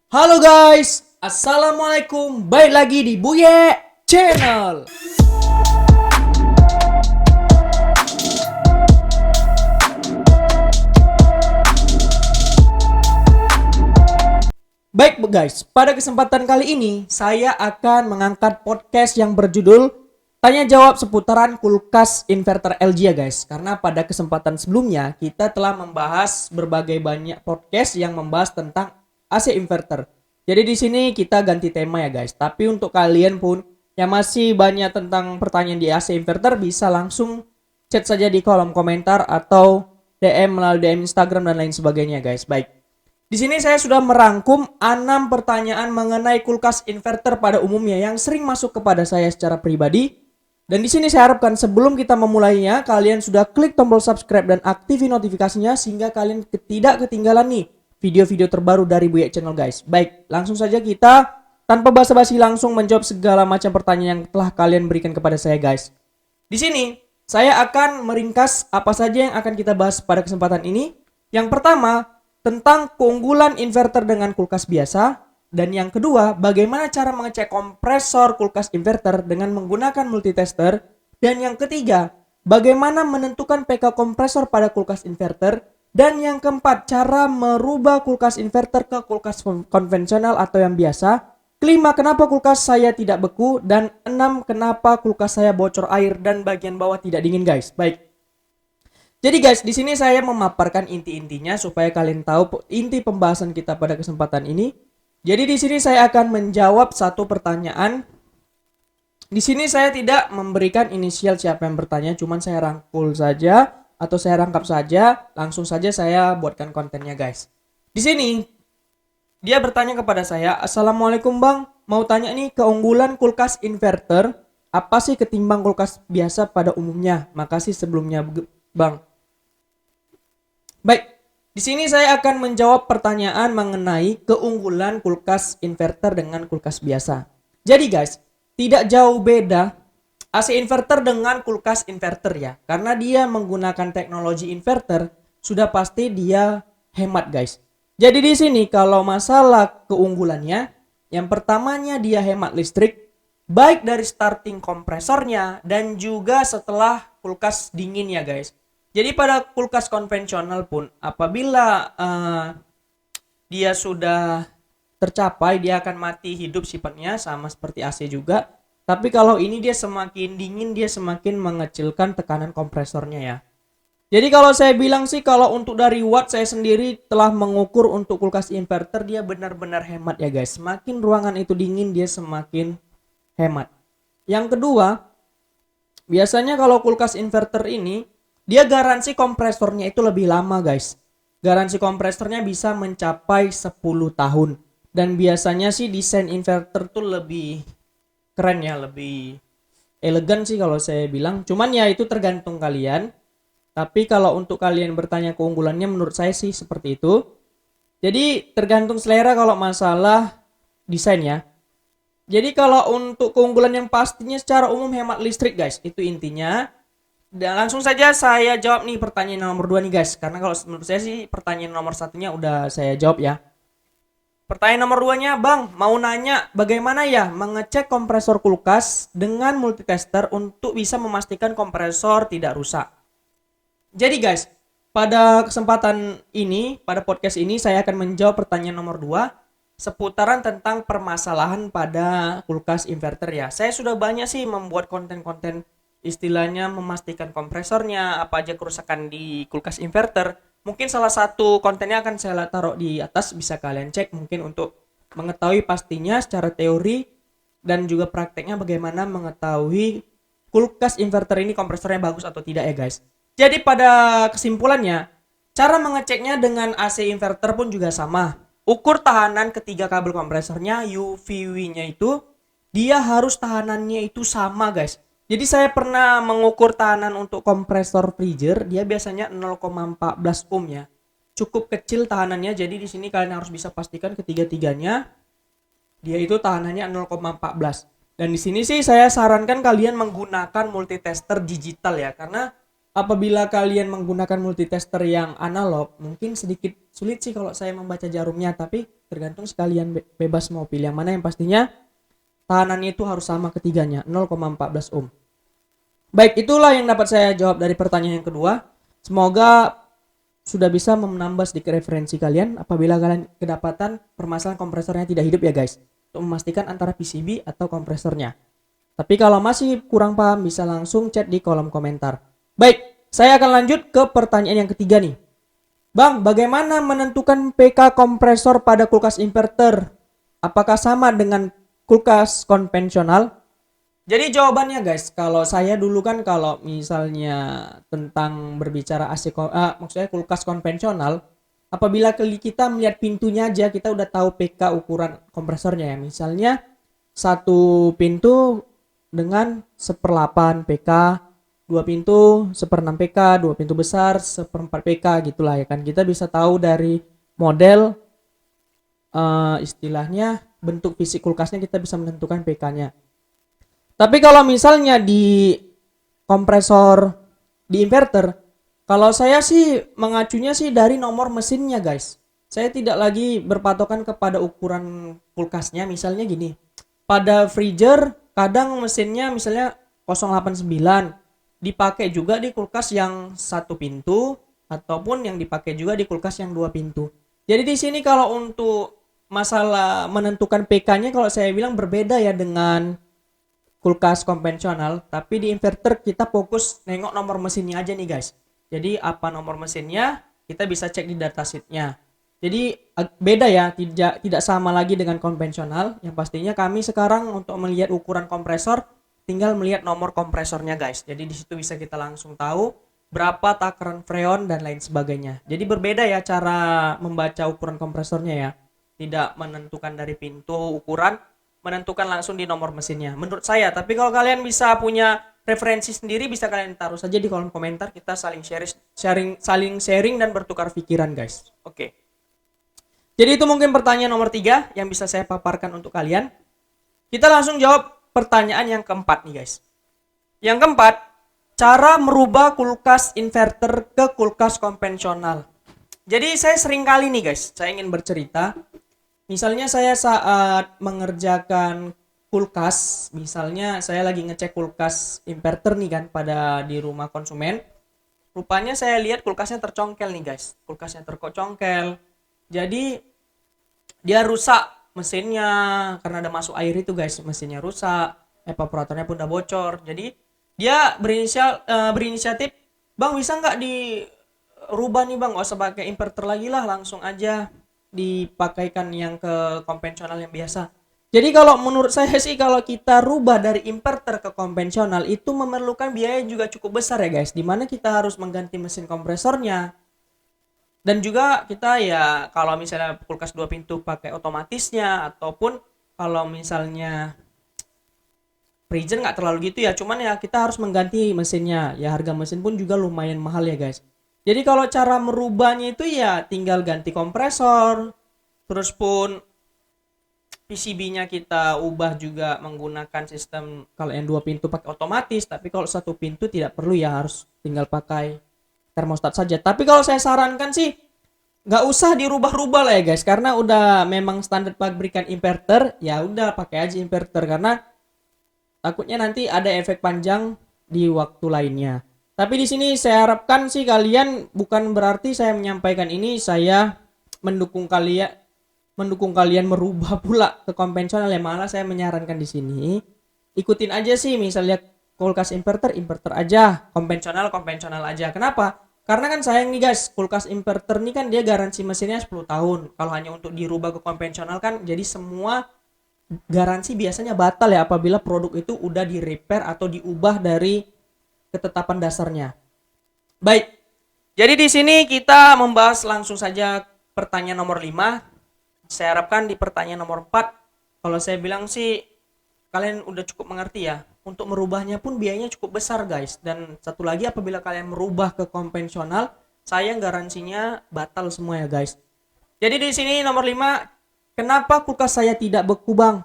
Halo guys, Assalamualaikum. Baik lagi di Buye Channel. Baik guys, pada kesempatan kali ini saya akan mengangkat podcast yang berjudul Tanya Jawab seputaran kulkas inverter LG ya guys. Karena pada kesempatan sebelumnya kita telah membahas berbagai banyak podcast yang membahas tentang AC inverter. Jadi di sini kita ganti tema ya guys. Tapi untuk kalian pun yang masih banyak tentang pertanyaan di AC inverter bisa langsung chat saja di kolom komentar atau DM melalui DM Instagram dan lain sebagainya guys. Baik. Di sini saya sudah merangkum 6 pertanyaan mengenai kulkas inverter pada umumnya yang sering masuk kepada saya secara pribadi. Dan di sini saya harapkan sebelum kita memulainya, kalian sudah klik tombol subscribe dan aktifin notifikasinya sehingga kalian tidak ketinggalan nih video-video terbaru dari Buye Channel guys. Baik, langsung saja kita tanpa basa-basi langsung menjawab segala macam pertanyaan yang telah kalian berikan kepada saya guys. Di sini saya akan meringkas apa saja yang akan kita bahas pada kesempatan ini. Yang pertama, tentang keunggulan inverter dengan kulkas biasa. Dan yang kedua, bagaimana cara mengecek kompresor kulkas inverter dengan menggunakan multitester. Dan yang ketiga, bagaimana menentukan PK kompresor pada kulkas inverter. Dan yang keempat, cara merubah kulkas inverter ke kulkas konvensional atau yang biasa. Kelima, kenapa kulkas saya tidak beku. Dan enam, kenapa kulkas saya bocor air dan bagian bawah tidak dingin guys. Baik. Jadi guys, di sini saya memaparkan inti-intinya supaya kalian tahu inti pembahasan kita pada kesempatan ini. Jadi di sini saya akan menjawab satu pertanyaan. Di sini saya tidak memberikan inisial siapa yang bertanya, cuman saya rangkul saja atau saya rangkap saja, langsung saja saya buatkan kontennya guys. Di sini dia bertanya kepada saya, "Assalamualaikum Bang, mau tanya nih keunggulan kulkas inverter apa sih ketimbang kulkas biasa pada umumnya? Makasih sebelumnya Bang." Baik, di sini saya akan menjawab pertanyaan mengenai keunggulan kulkas inverter dengan kulkas biasa. Jadi guys, tidak jauh beda AC inverter dengan kulkas inverter ya. Karena dia menggunakan teknologi inverter, sudah pasti dia hemat guys. Jadi di sini kalau masalah keunggulannya, yang pertamanya dia hemat listrik, baik dari starting kompresornya dan juga setelah kulkas dingin ya guys. Jadi pada kulkas konvensional pun apabila dia sudah tercapai, dia akan mati hidup sifatnya sama seperti AC juga. Tapi kalau ini dia semakin dingin, dia semakin mengecilkan tekanan kompresornya ya. Jadi kalau saya bilang sih, kalau untuk dari watt saya sendiri telah mengukur untuk kulkas inverter, dia benar-benar hemat ya guys. Semakin ruangan itu dingin, dia semakin hemat. Yang kedua, biasanya kalau kulkas inverter ini dia garansi kompresornya itu lebih lama guys. Garansi kompresornya bisa mencapai 10 tahun. Dan biasanya sih desain inverter tuh lebih keren ya, lebih elegan sih kalau saya bilang. Cuman ya itu tergantung kalian. Tapi kalau untuk kalian bertanya keunggulannya, menurut saya sih seperti itu. Jadi tergantung selera kalau masalah desain ya. Jadi kalau untuk keunggulan yang pastinya secara umum hemat listrik guys, itu intinya. Dan langsung saja saya jawab nih pertanyaan nomor 2 nih guys. Karena kalau menurut saya sih pertanyaan nomor satunya udah saya jawab ya. Pertanyaan nomor 2-nya, Bang, mau nanya bagaimana ya mengecek kompresor kulkas dengan multitester untuk bisa memastikan kompresor tidak rusak. Jadi guys, pada kesempatan ini, pada podcast ini saya akan menjawab pertanyaan nomor 2 seputaran tentang permasalahan pada kulkas inverter ya. Saya sudah banyak sih membuat konten-konten istilahnya memastikan kompresornya, apa aja kerusakan di kulkas inverter. Mungkin salah satu kontennya akan saya taruh di atas, bisa kalian cek mungkin untuk mengetahui pastinya secara teori dan juga prakteknya bagaimana mengetahui kulkas inverter ini kompresornya bagus atau tidak ya guys. Jadi pada kesimpulannya, cara mengeceknya dengan AC inverter pun juga sama. Ukur tahanan ketiga kabel kompresornya, UVW-nya itu dia harus tahanannya itu sama guys. Jadi saya pernah mengukur tahanan untuk kompresor freezer, dia biasanya 0,14 ohm ya. Cukup kecil tahanannya, jadi di sini kalian harus bisa pastikan ketiga-tiganya dia itu tahanannya 0,14. Dan di sini sih saya sarankan kalian menggunakan multitester digital ya, karena apabila kalian menggunakan multitester yang analog, mungkin sedikit sulit sih kalau saya membaca jarumnya, tapi tergantung sekalian bebas mau pilih yang mana, yang pastinya tahanannya itu harus sama ketiganya, 0,14 ohm. Baik, itulah yang dapat saya jawab dari pertanyaan yang kedua. Semoga sudah bisa menambah sedikit referensi kalian apabila kalian kedapatan permasalahan kompresornya tidak hidup ya guys, untuk memastikan antara PCB atau kompresornya. Tapi kalau masih kurang paham bisa langsung chat di kolom komentar. Baik, saya akan lanjut ke pertanyaan yang ketiga nih. Bang, bagaimana menentukan PK kompresor pada kulkas inverter? Apakah sama dengan kulkas konvensional? Jadi jawabannya guys, kalau saya dulu kan kalau misalnya tentang berbicara maksudnya kulkas konvensional, apabila kita melihat pintunya aja kita udah tahu PK ukuran kompresornya ya. Misalnya satu pintu dengan 1/8 PK, dua pintu 1/6 PK, dua pintu besar 1/4 PK gitulah ya kan. Kita bisa tahu dari model istilahnya bentuk fisik kulkasnya kita bisa menentukan PK-nya. Tapi kalau misalnya di kompresor di inverter, kalau saya sih mengacunya sih dari nomor mesinnya guys. Saya tidak lagi berpatokan kepada ukuran kulkasnya. Misalnya gini, pada freezer kadang mesinnya misalnya 089 dipakai juga di kulkas yang satu pintu ataupun yang dipakai juga di kulkas yang dua pintu. Jadi di sini kalau untuk masalah menentukan PK-nya kalau saya bilang berbeda ya dengan kulkas konvensional, tapi di inverter kita fokus nengok nomor mesinnya aja nih guys. Jadi apa nomor mesinnya kita bisa cek di datasheetnya. Jadi beda ya, tidak sama lagi dengan konvensional. Yang pastinya kami sekarang untuk melihat ukuran kompresor tinggal melihat nomor kompresornya guys. Jadi di situ bisa kita langsung tahu berapa takaran freon dan lain sebagainya. Jadi berbeda ya cara membaca ukuran kompresornya ya. Tidak menentukan dari pintu ukuran, menentukan langsung di nomor mesinnya menurut saya. Tapi kalau kalian bisa punya referensi sendiri bisa kalian taruh saja di kolom komentar, kita saling sharing dan bertukar pikiran guys. Oke. Jadi itu mungkin pertanyaan nomor 3 yang bisa saya paparkan untuk kalian. Kita langsung jawab pertanyaan yang keempat nih guys. Yang keempat, cara merubah kulkas inverter ke kulkas konvensional. Jadi saya sering kali nih guys, saya ingin bercerita. Misalnya saya saat mengerjakan kulkas, misalnya saya lagi ngecek kulkas inverter nih kan di rumah konsumen. Rupanya saya lihat kulkasnya tercongkel nih guys. Kulkasnya tercongkel. Jadi dia rusak mesinnya karena ada masuk air itu guys, mesinnya rusak, evaporatornya pun udah bocor. Jadi dia berinisiatif, "Bang, bisa nggak dirubah nih Bang, nggak usah pakai inverter lagi lah, langsung aja dipakaikan yang ke konvensional yang biasa." Jadi kalau menurut saya sih kalau kita rubah dari inverter ke konvensional itu memerlukan biaya juga cukup besar ya guys, dimana kita harus mengganti mesin kompresornya. Dan juga kita ya kalau misalnya kulkas 2 pintu pakai otomatisnya, ataupun kalau misalnya freezer nggak terlalu gitu ya, cuman ya kita harus mengganti mesinnya, ya harga mesin pun juga lumayan mahal ya guys. Jadi kalau cara merubahnya itu ya tinggal ganti kompresor, terus pun PCB-nya kita ubah juga menggunakan sistem kalau yang 2 pintu pakai otomatis, tapi kalau satu pintu tidak perlu ya, harus tinggal pakai termostat saja. Tapi kalau saya sarankan sih nggak usah dirubah-rubah lah ya guys, karena udah memang standar pabrikan inverter, ya udah pakai aja inverter karena takutnya nanti ada efek panjang di waktu lainnya. Tapi di sini saya harapkan sih kalian, bukan berarti saya menyampaikan ini saya mendukung kalian merubah pula ke konvensional ya, malah saya menyarankan di sini ikutin aja sih, misalnya kulkas inverter aja, konvensional aja. Kenapa? Karena kan sayang nih guys, kulkas inverter nih kan dia garansi mesinnya 10 tahun. Kalau hanya untuk dirubah ke konvensional kan jadi semua garansi biasanya batal ya apabila produk itu udah di repair atau diubah dari ketetapan dasarnya. Baik. Jadi di sini kita membahas langsung saja pertanyaan nomor 5. Saya harapkan di pertanyaan nomor 4, kalau saya bilang sih kalian udah cukup mengerti ya. Untuk merubahnya pun biayanya cukup besar guys. Dan satu lagi, apabila kalian merubah ke konvensional, saya garansinya batal semua ya guys. Jadi di sini nomor 5, kenapa kulkas saya tidak beku bang?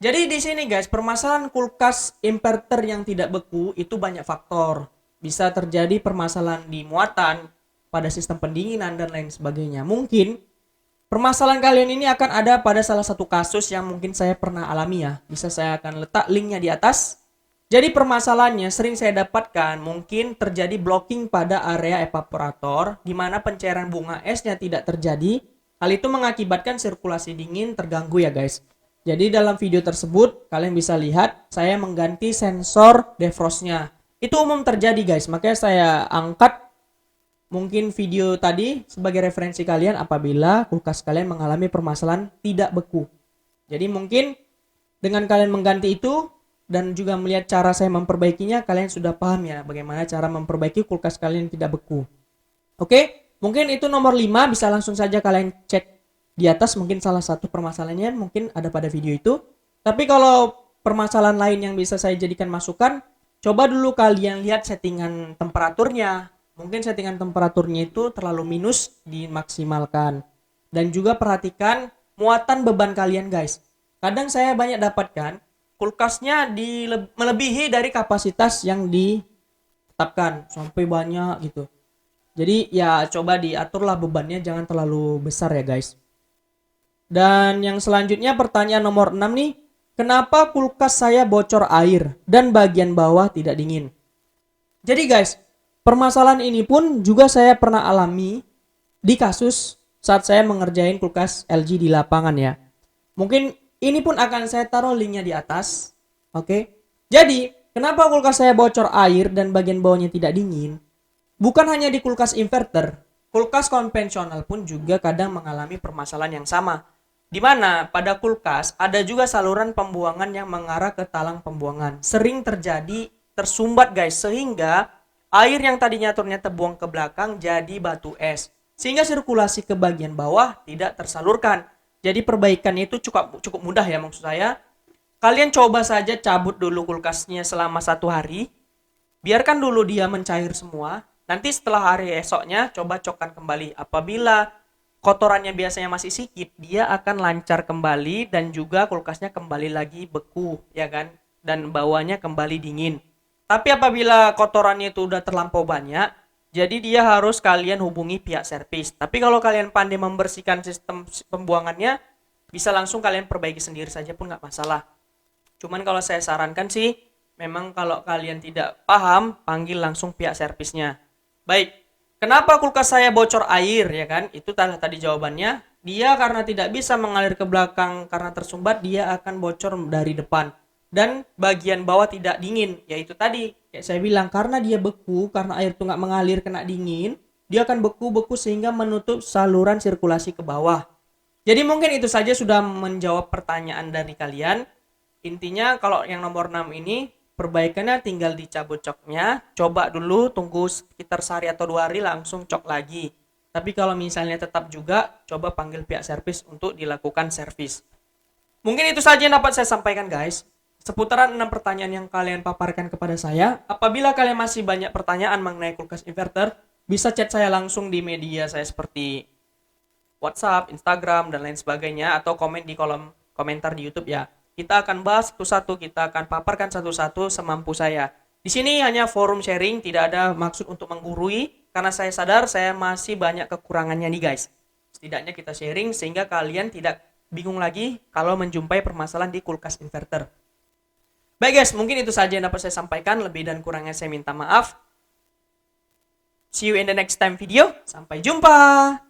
Jadi di sini guys, permasalahan kulkas inverter yang tidak beku itu banyak faktor. bisa terjadi permasalahan di muatan, pada sistem pendinginan dan lain sebagainya. Mungkin permasalahan kalian ini akan ada pada salah satu kasus yang mungkin saya pernah alami ya. Bisa saya akan letak linknya di atas. Jadi permasalahannya sering saya dapatkan mungkin terjadi blocking pada area evaporator di mana pencairan bunga esnya tidak terjadi. Hal itu mengakibatkan sirkulasi dingin terganggu ya guys. Jadi dalam video tersebut kalian bisa lihat saya mengganti sensor defrostnya. Itu umum terjadi guys, makanya saya angkat mungkin video tadi sebagai referensi kalian apabila kulkas kalian mengalami permasalahan tidak beku. Jadi mungkin dengan kalian mengganti itu dan juga melihat cara saya memperbaikinya, kalian sudah paham ya bagaimana cara memperbaiki kulkas kalian tidak beku. Oke, mungkin itu nomor 5, bisa langsung saja kalian cek di atas, mungkin salah satu permasalahannya mungkin ada pada video itu. Tapi kalau permasalahan lain yang bisa saya jadikan masukan, coba dulu kalian lihat settingan temperaturnya. Mungkin settingan temperaturnya itu terlalu minus, dimaksimalkan. Dan juga perhatikan muatan beban kalian guys. Kadang saya banyak dapatkan kulkasnya melebihi dari kapasitas yang ditetapkan. Sampai banyak gitu. Jadi ya coba diaturlah bebannya, jangan terlalu besar ya guys. Dan yang selanjutnya pertanyaan nomor 6 nih. Kenapa kulkas saya bocor air dan bagian bawah tidak dingin? Jadi guys, permasalahan ini pun juga saya pernah alami di kasus saat saya mengerjain kulkas LG di lapangan ya. Mungkin ini pun akan saya taruh linknya di atas. Oke. Jadi, kenapa kulkas saya bocor air dan bagian bawahnya tidak dingin? Bukan hanya di kulkas inverter, kulkas konvensional pun juga kadang mengalami permasalahan yang sama. Di mana pada kulkas ada juga saluran pembuangan yang mengarah ke talang pembuangan. Sering terjadi tersumbat guys, sehingga air yang tadinya ternyata terbuang ke belakang jadi batu es. Sehingga sirkulasi ke bagian bawah tidak tersalurkan. Jadi perbaikannya itu cukup mudah ya maksud saya. Kalian coba saja cabut dulu kulkasnya selama 1 hari. Biarkan dulu dia mencair semua. Nanti setelah hari esoknya coba cokkan kembali. Apabila kotorannya biasanya masih sedikit, dia akan lancar kembali dan juga kulkasnya kembali lagi beku ya kan. Dan bawahnya kembali dingin. Tapi apabila kotorannya itu udah terlampau banyak, jadi dia harus kalian hubungi pihak servis. Tapi kalau kalian pandai membersihkan sistem pembuangannya, bisa langsung kalian perbaiki sendiri saja pun nggak masalah. Cuman kalau saya sarankan sih, memang kalau kalian tidak paham, panggil langsung pihak servisnya. Baik, kenapa kulkas saya bocor air ya kan? Itu tadi jawabannya. Dia karena tidak bisa mengalir ke belakang karena tersumbat, dia akan bocor dari depan. Dan bagian bawah tidak dingin, yaitu tadi kayak saya bilang, karena dia beku, karena air itu nggak mengalir kena dingin, dia akan beku-beku sehingga menutup saluran sirkulasi ke bawah. Jadi mungkin itu saja sudah menjawab pertanyaan dari kalian. Intinya kalau yang nomor 6 ini perbaikannya tinggal dicabut coknya, coba dulu tunggu sekitar sehari atau 2 hari langsung cok lagi. Tapi kalau misalnya tetap juga, coba panggil pihak servis untuk dilakukan servis. Mungkin itu saja yang dapat saya sampaikan guys. Seputaran 6 pertanyaan yang kalian paparkan kepada saya. Apabila kalian masih banyak pertanyaan mengenai kulkas inverter, bisa chat saya langsung di media saya seperti WhatsApp, Instagram, dan lain sebagainya. Atau komen di kolom komentar di YouTube ya. Kita akan bahas satu-satu, kita akan paparkan satu-satu semampu saya. Di sini hanya forum sharing, tidak ada maksud untuk menggurui. Karena saya sadar saya masih banyak kekurangannya nih guys. Setidaknya kita sharing sehingga kalian tidak bingung lagi kalau menjumpai permasalahan di kulkas inverter. Baik guys, mungkin itu saja yang dapat saya sampaikan. Lebih dan kurangnya saya minta maaf. See you in the next time video. Sampai jumpa.